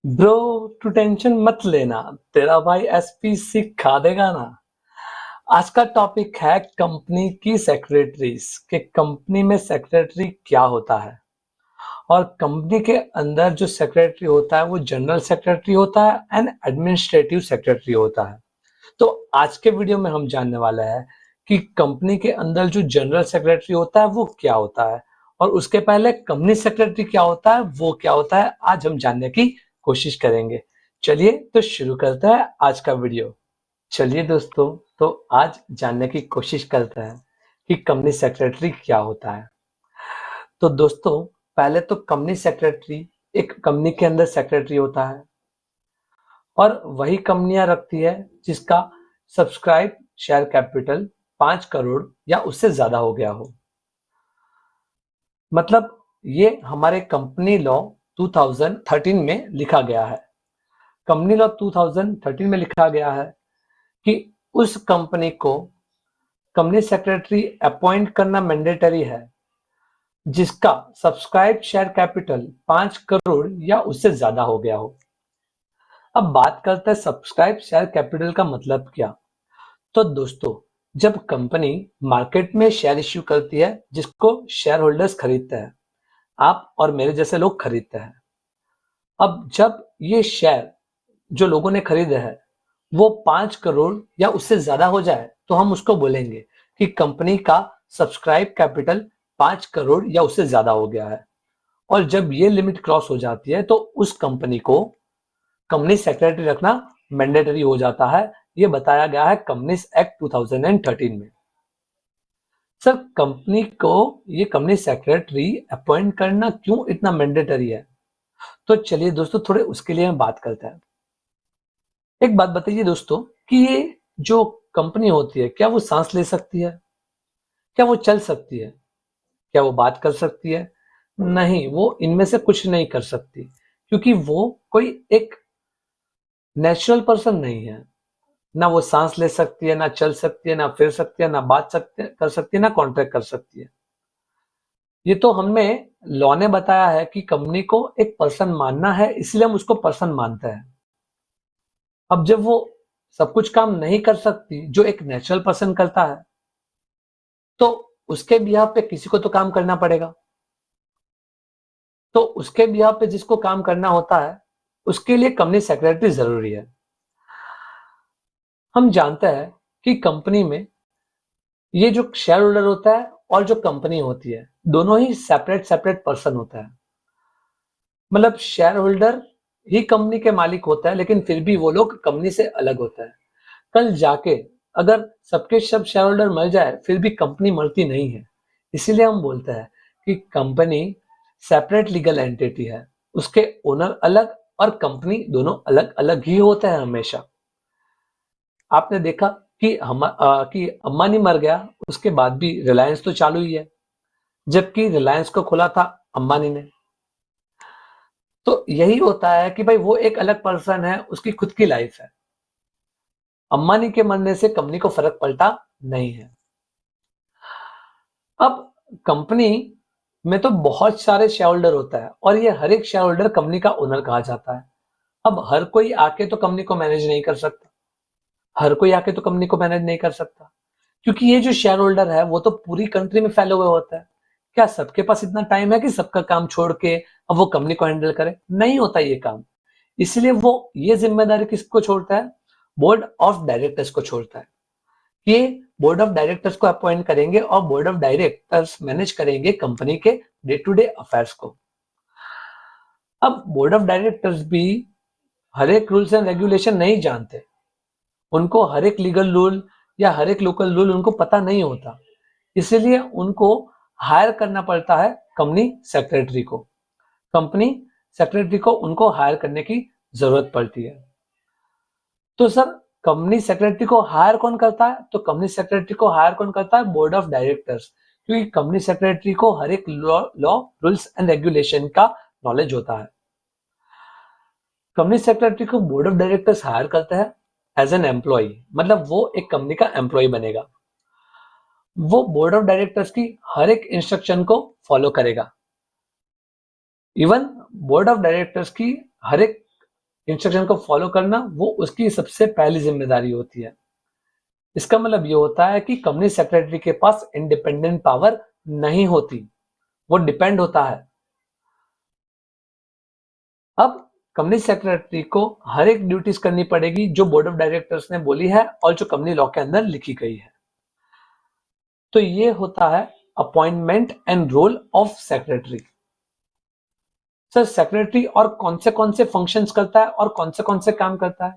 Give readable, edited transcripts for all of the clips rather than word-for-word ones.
Bro, तू tension मत लेना। तेरा भाई एसपी सिखा देगा ना। आज का टॉपिक है कंपनी की सेक्रेटरीज कि कंपनी में सेक्रेटरी क्या होता है और कंपनी के अंदर जो सेक्रेटरी होता है वो जनरल सेक्रेटरी होता है एंड एडमिनिस्ट्रेटिव सेक्रेटरी होता है। तो आज के वीडियो में हम जानने वाले हैं कि कंपनी के अंदर जो जनरल सेक्रेटरी होता है वो क्या होता है और उसके पहले कंपनी सेक्रेटरी क्या होता है वो क्या होता है, आज हम जानने की कोशिश करेंगे। चलिए तो शुरू करते हैं आज का वीडियो। चलिए दोस्तों, तो आज जानने की कोशिश करते हैं कि कंपनी सेक्रेटरी क्या होता है। तो दोस्तों, पहले तो कंपनी सेक्रेटरी एक कंपनी के अंदर सेक्रेटरी होता है और वही कंपनियां रखती है जिसका सब्सक्राइब शेयर कैपिटल 5 करोड़ या उससे ज्यादा हो गया हो। मतलब ये हमारे कंपनी लॉ 2013 में लिखा गया है। कंपनी लॉ 2013 में लिखा गया है कि उस कंपनी को कंपनी सेक्रेटरी अपॉइंट करना मैंडेटरी है जिसका सब्सक्राइब शेयर कैपिटल 5 करोड़ या उससे ज्यादा हो गया हो। अब बात करते हैं सब्सक्राइब शेयर कैपिटल का मतलब क्या। तो दोस्तों, जब कंपनी मार्केट में शेयर इश्यू करती है जिसको शेयर होल्डर्स खरीदते हैं, आप और मेरे जैसे लोग खरीदते हैं। अब जब ये शेयर जो लोगों ने खरीदे हैं वो 5 करोड़ या उससे ज्यादा हो जाए तो हम उसको बोलेंगे कि कंपनी का सब्सक्राइब कैपिटल 5 करोड़ या उससे ज्यादा हो गया है। और जब ये लिमिट क्रॉस हो जाती है तो उस कंपनी को कंपनी सेक्रेटरी रखना मैंडेटरी हो जाता है। ये बताया गया है कंपनीज एक्ट 2013 में। सर, कंपनी को ये कंपनी सेक्रेटरी अपॉइंट करना क्यों इतना मैंडेटरी है? तो चलिए दोस्तों, थोड़े उसके लिए हम बात करते हैं। एक बात बताइए दोस्तों कि ये जो कंपनी होती है क्या वो सांस ले सकती है? क्या वो चल सकती है? क्या वो बात कर सकती है? नहीं, वो इनमें से कुछ नहीं कर सकती क्योंकि वो कोई एक नेचुरल पर्सन नहीं है। ना वो सांस ले सकती है, ना चल सकती है, ना फिर सकती है, ना बात कर सकती है, ना कॉन्ट्रैक्ट कर सकती है। ये तो हमें लॉ ने बताया है कि कंपनी को एक पर्सन मानना है, इसलिए हम उसको पर्सन मानते हैं। अब जब वो सब कुछ काम नहीं कर सकती जो एक नेचुरल पर्सन करता है, तो उसके बिहाफ पे किसी को तो काम करना पड़ेगा। तो उसके बिहाफ पे जिसको काम करना होता है उसके लिए कंपनी सेक्रेटरी जरूरी है। हम जानते हैं कि कंपनी में ये जो शेयर होल्डर होता है और जो कंपनी होती है दोनों ही सेपरेट सेपरेट पर्सन होता है। मतलब शेयर होल्डर ही कंपनी के मालिक होता है लेकिन फिर भी वो लोग कंपनी से अलग होता है। कल जाके अगर सबके सब शेयर होल्डर मर जाए फिर भी कंपनी मरती नहीं है। इसीलिए हम बोलते हैं कि कंपनी सेपरेट लीगल एंटिटी है। उसके ओनर अलग और कंपनी दोनों अलग अलग ही होते हैं हमेशा। आपने देखा कि अंबानी मर गया, उसके बाद भी रिलायंस तो चालू ही है, जबकि रिलायंस को खोला था अंबानी ने। तो यही होता है कि भाई वो एक अलग पर्सन है, उसकी खुद की लाइफ है। अंबानी के मरने से कंपनी को फर्क पड़ता नहीं है। अब कंपनी में तो बहुत सारे शेयर होल्डर होता है और ये हर एक शेयर होल्डर कंपनी का ओनर कहा जाता है। अब हर कोई आके तो कंपनी को मैनेज नहीं कर सकता। हर कोई आके तो कंपनी को मैनेज नहीं कर सकता क्योंकि ये जो शेयर होल्डर है वो तो पूरी कंट्री में फैले हुए होता है। क्या सबके पास इतना टाइम है कि सबका काम छोड़ के अब वो कंपनी को हैंडल करे? नहीं होता ये काम। इसलिए वो ये जिम्मेदारी किसको छोड़ता है? बोर्ड ऑफ डायरेक्टर्स को छोड़ता है। ये बोर्ड ऑफ डायरेक्टर्स को अपॉइंट करेंगे और बोर्ड ऑफ डायरेक्टर्स मैनेज करेंगे कंपनी के डे टू डे अफेयर्स को। अब बोर्ड ऑफ डायरेक्टर्स भी हर एक रूल्स एंड रेगुलेशन नहीं जानते। उनको हर एक लीगल रूल या हर एक लोकल रूल उनको पता नहीं होता। इसीलिए उनको हायर करना पड़ता है कंपनी सेक्रेटरी को। कंपनी सेक्रेटरी को उनको हायर करने की जरूरत पड़ती है। तो सर, कंपनी सेक्रेटरी को हायर कौन करता है? तो कंपनी सेक्रेटरी को हायर कौन करता है? Board of directors. क्योंकि कंपनी सेक्रेटरी को हर एक लॉ रूल्स एंड रेगुलेशन का नॉलेज होता है। कंपनी सेक्रेटरी को बोर्ड ऑफ डायरेक्टर्स हायर करता है एज एन एम्प्लॉय, मतलब वो एक कंपनी का एम्प्लॉय बनेगा। वो बोर्ड ऑफ डायरेक्टर्स की हर एक इंस्ट्रक्शन को फॉलो करेगा। इवन बोर्ड ऑफ डायरेक्टर्स की हर एक इंस्ट्रक्शन को फॉलो करना वो उसकी सबसे पहली जिम्मेदारी होती है। इसका मतलब ये होता है कि कंपनी सेक्रेटरी के पास इंडिपेंडेंट पावर नहीं होती, वो डिपेंड होता है। अब कंपनी सेक्रेटरी को हर एक ड्यूटीज करनी पड़ेगी जो बोर्ड ऑफ डायरेक्टर्स ने बोली है और जो कंपनी लॉ के अंदर लिखी गई है। तो ये होता है appointment and role of secretary. Sir secretary और कौन से फंक्शंस करता है और कौन से काम करता है?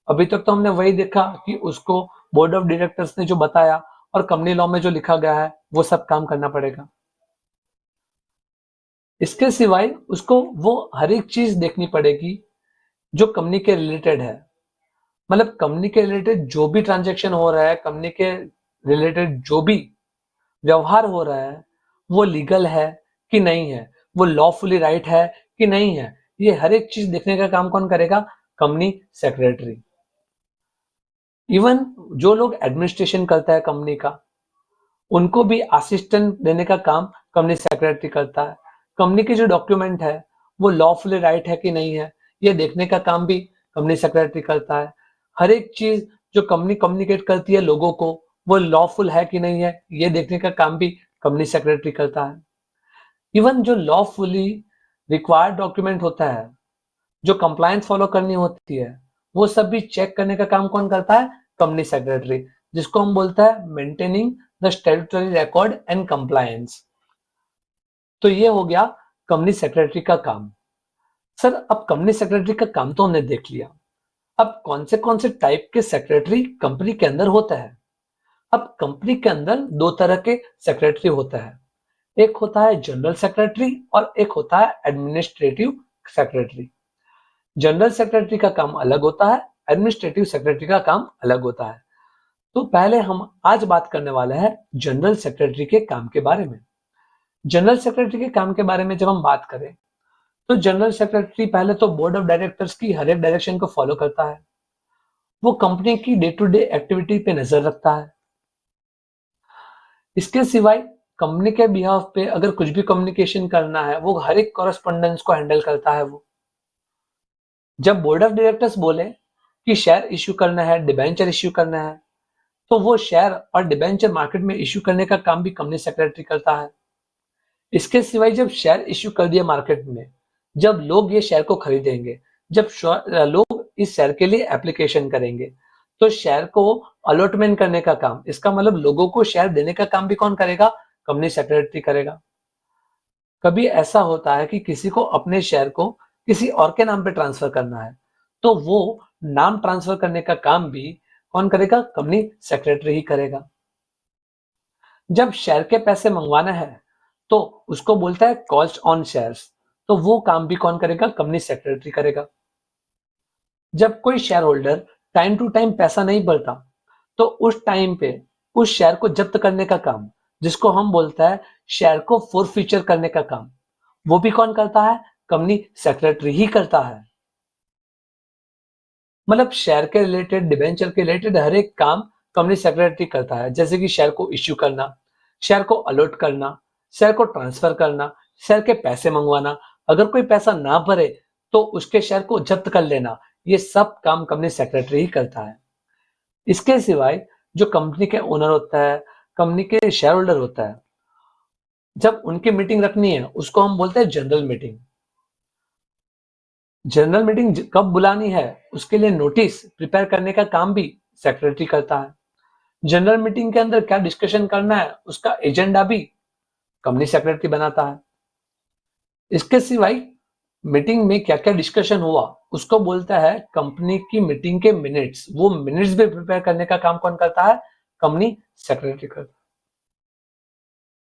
अभी तक तो हमने वही देखा कि उसको बोर्ड ऑफ डायरेक्टर्स ने जो बताया और कंपनी लॉ में जो लिखा गया है वो सब काम करना पड़ेगा। इसके सिवाय उसको वो हर एक चीज देखनी पड़ेगी जो कंपनी के रिलेटेड है। मतलब कंपनी के रिलेटेड जो भी ट्रांजैक्शन हो रहा है, कंपनी के रिलेटेड जो भी व्यवहार हो रहा है, वो लीगल है कि नहीं है, वो लॉफुली राइट है कि नहीं है, ये हर एक चीज देखने का काम कौन करेगा? Company secretary. इवन जो लोग एडमिनिस्ट्रेशन करता है कंपनी का, उनको भी असिस्टेंट देने का काम कंपनी सेक्रेटरी करता है। कंपनी के जो डॉक्यूमेंट है वो लॉफुली राइट है कि नहीं है, ये देखने का काम भी कंपनी सेक्रेटरी करता है। हर एक चीज जो कंपनी कम्युनिकेट करती है लोगों को, वो लॉफुल है कि नहीं है, ये देखने का काम भी कंपनी सेक्रेटरी करता है। इवन जो लॉफुली रिक्वायर्ड डॉक्यूमेंट होता है, जो कंप्लायंस फॉलो करनी होती है, वो सब भी चेक करने का काम कौन करता है? कंपनी सेक्रेटरी, जिसको हम बोलता है maintaining the statutory record and compliance. तो ये हो गया कंपनी सेक्रेटरी का काम। सर अब कंपनी सेक्रेटरी का काम तो हमने देख लिया, अब कौन से टाइप के सेक्रेटरी कंपनी के अंदर होता है? अब कंपनी के अंदर दो तरह के सेक्रेटरी होता है, एक होता है जनरल सेक्रेटरी और एक होता है एडमिनिस्ट्रेटिव सेक्रेटरी। जनरल सेक्रेटरी का काम अलग होता है, एडमिनिस्ट्रेटिव सेक्रेटरी का काम अलग होता है। तो पहले हम आज बात करने वाले हैं जनरल सेक्रेटरी के काम के बारे में। जनरल सेक्रेटरी के काम के बारे में जब हम बात करें, तो जनरल सेक्रेटरी पहले तो बोर्ड ऑफ डायरेक्टर्स की हर एक डायरेक्शन को फॉलो करता है। वो कंपनी की डे टू डे एक्टिविटी पे नजर रखता है। इसके सिवाय कंपनी के बिहाफ पे अगर कुछ भी कम्युनिकेशन करना है, वो हर एक कॉरेस्पॉन्डेंस को हैंडल करता है। वो जब बोर्ड ऑफ डायरेक्टर्स बोले कि शेयर इश्यू करना है, डिबेंचर इश्यू करना है, तो वो शेयर और डिबेंचर मार्केट में इश्यू करने का काम भी कंपनी सेक्रेटरी करता है। इसके सिवाय जब शेयर इश्यू कर दिया मार्केट में, जब लोग ये शेयर को खरीदेंगे, जब लोग इस शेयर के लिए एप्लीकेशन करेंगे, तो शेयर को अलॉटमेंट करने का काम, इसका मतलब लोगों को शेयर देने का काम भी कौन करेगा? कंपनी सेक्रेटरी करेगा। कभी ऐसा होता है कि किसी को अपने शेयर को किसी और के नाम पे ट्रांसफर करना है, तो वो नाम ट्रांसफर करने का काम भी कौन करेगा? कंपनी सेक्रेटरी ही करेगा। जब शेयर के पैसे मंगवाना है, तो उसको बोलता है कॉस्ट ऑन शेयर्स, तो वो काम भी कौन करेगा? कंपनी सेक्रेटरी करेगा। जब कोई share holder time to time पैसा नहीं भरता, तो उस टाइम पे उस शेयर को जब्त करने का काम, जिसको हम बोलता है शेयर को फोरफीचर करने का काम, वो भी कौन करता है? कंपनी सेक्रेटरी ही करता है। मतलब शेयर के रिलेटेड, डिबेंचर के रिलेटेड हर एक काम कंपनी सेक्रेटरी करता है, जैसे कि शेयर को इश्यू करना, शेयर को अलॉट करना, शेयर को ट्रांसफर करना, शेयर के पैसे मंगवाना, अगर कोई पैसा ना भरे तो उसके शेयर को जब्त कर लेना, ये सब काम कंपनी सेक्रेटरी ही करता है। इसके सिवाय जो कंपनी के ओनर होता है, कंपनी के शेयर होल्डर होता है, जब उनकी मीटिंग रखनी है उसको हम बोलते हैं जनरल मीटिंग। जनरल मीटिंग कब बुलानी है, उसके लिए नोटिस प्रिपेयर करने का काम भी सेक्रेटरी करता है। जनरल मीटिंग के अंदर क्या डिस्कशन करना है, उसका एजेंडा भी कंपनी सेक्रेटरी बनाता है। इसके सिवाय मीटिंग में क्या क्या डिस्कशन हुआ, उसको बोलता है कंपनी की मीटिंग के मिनट्स, वो मिनट्स भी प्रिपेयर करने का काम कौन करता है? कंपनी सेक्रेटरी करता है।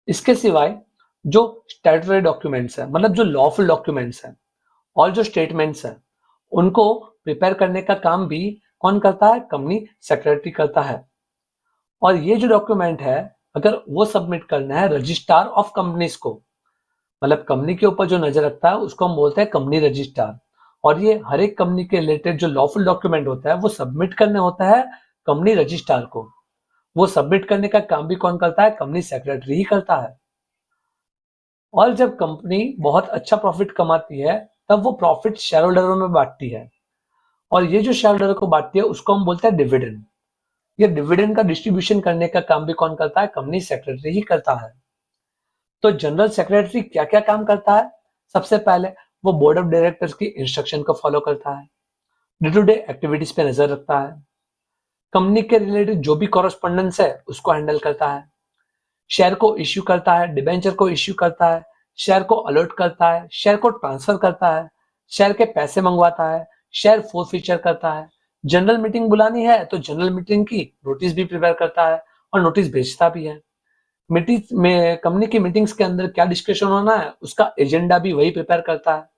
इसके सिवाय जो स्टैट्यूटरी डॉक्यूमेंट्स है, मतलब जो लॉफुल डॉक्यूमेंट्स हैं और जो स्टेटमेंट्स हैं, उनको प्रिपेयर करने का काम भी कौन करता है? कंपनी सेक्रेटरी करता है। और ये जो डॉक्यूमेंट है, अगर वो सबमिट करना है रजिस्ट्रार ऑफ कंपनीज को, मतलब कंपनी के ऊपर जो नजर रखता है उसको हम बोलते हैं कंपनी रजिस्ट्रार। और ये हर एक कंपनी के रिलेटेड जो लॉफुल डॉक्यूमेंट होता है वो सबमिट करने होता है कंपनी रजिस्ट्रार को। वो सबमिट करने का काम भी कौन करता है? कंपनी सेक्रेटरी ही करता है। और जब कंपनी बहुत अच्छा प्रॉफिट कमाती है, तब वो प्रॉफिट शेयर होल्डरों में बांटती है। और ये जो शेयर होल्डर को बांटती है उसको हम बोलते हैं डिविडेंड। ये डिविडेंड का डिस्ट्रीब्यूशन करने का काम भी कौन करता है? कंपनी सेक्रेटरी ही करता है। तो जनरल सेक्रेटरी क्या क्या काम करता है? सबसे पहले वो बोर्ड ऑफ डायरेक्टर्स की इंस्ट्रक्शन को फॉलो करता है, डे टू डे एक्टिविटीज पे नजर रखता है, कंपनी के रिलेटेड जो भी कॉरेस्पॉन्डेंस है उसको हैंडल करता है, शेयर को इश्यू करता है, डिबेंचर को इश्यू करता है, शेयर को अलॉट करता है, शेयर को ट्रांसफर करता है, शेयर के पैसे मंगवाता है, शेयर फोरफीचर करता है, जनरल मीटिंग बुलानी है तो जनरल मीटिंग की नोटिस भी प्रिपेयर करता है और नोटिस भेजता भी है। मीटिंग में कंपनी की मीटिंग्स के अंदर क्या डिस्कशन होना है उसका एजेंडा भी वही प्रिपेयर करता है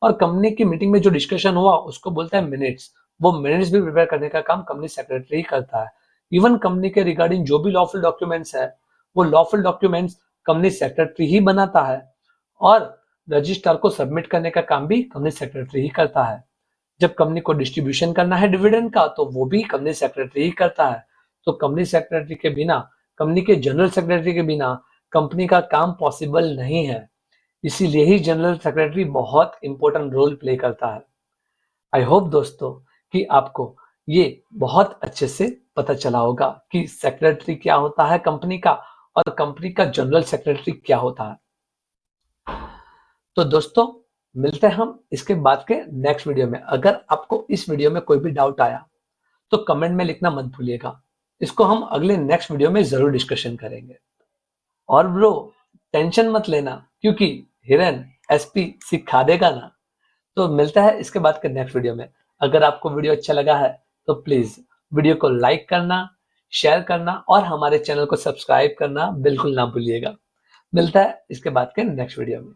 और कंपनी की मीटिंग में जो डिस्कशन हुआ उसको बोलते हैं मिनट्स। वो मिनट्स भी प्रिपेयर करने का काम कंपनी सेक्रेटरी ही करता है। इवन कंपनी के रिगार्डिंग जो भी लॉफुल डॉक्यूमेंट्स है वो लॉफुल डॉक्यूमेंट्स कंपनी सेक्रेटरी ही बनाता है और रजिस्ट्रार को सबमिट करने का काम भी कंपनी सेक्रेटरी ही करता है। जब कंपनी को डिस्ट्रीब्यूशन करना है डिविडेंड का तो वो भी कंपनी सेक्रेटरी ही करता है। तो कंपनी सेक्रेटरी के बिना, कंपनी के जनरल सेक्रेटरी के बिना कंपनी का काम पॉसिबल नहीं है। इसीलिए ही जनरल सेक्रेटरी बहुत इंपॉर्टेंट रोल प्ले करता है। आई होप दोस्तों कि आपको ये बहुत अच्छे से पता चला होगा कि सेक्रेटरी क्या होता है कंपनी का और कंपनी का जनरल सेक्रेटरी क्या होता है। तो दोस्तों मिलते हैं हम इसके बाद के नेक्स्ट वीडियो में। अगर आपको इस वीडियो में कोई भी डाउट आया तो कमेंट में लिखना मत भूलिएगा। इसको हम अगले नेक्स्ट वीडियो में जरूर डिस्कशन करेंगे। और ब्रो टेंशन मत लेना क्योंकि हिरन एसपी सिखा देगा ना। तो मिलता है इसके बाद के नेक्स्ट वीडियो में। अगर आपको वीडियो अच्छा लगा है तो प्लीज वीडियो को लाइक करना, शेयर करना और हमारे चैनल को सब्सक्राइब करना बिल्कुल ना भूलिएगा। मिलता है इसके बाद के नेक्स्ट वीडियो में।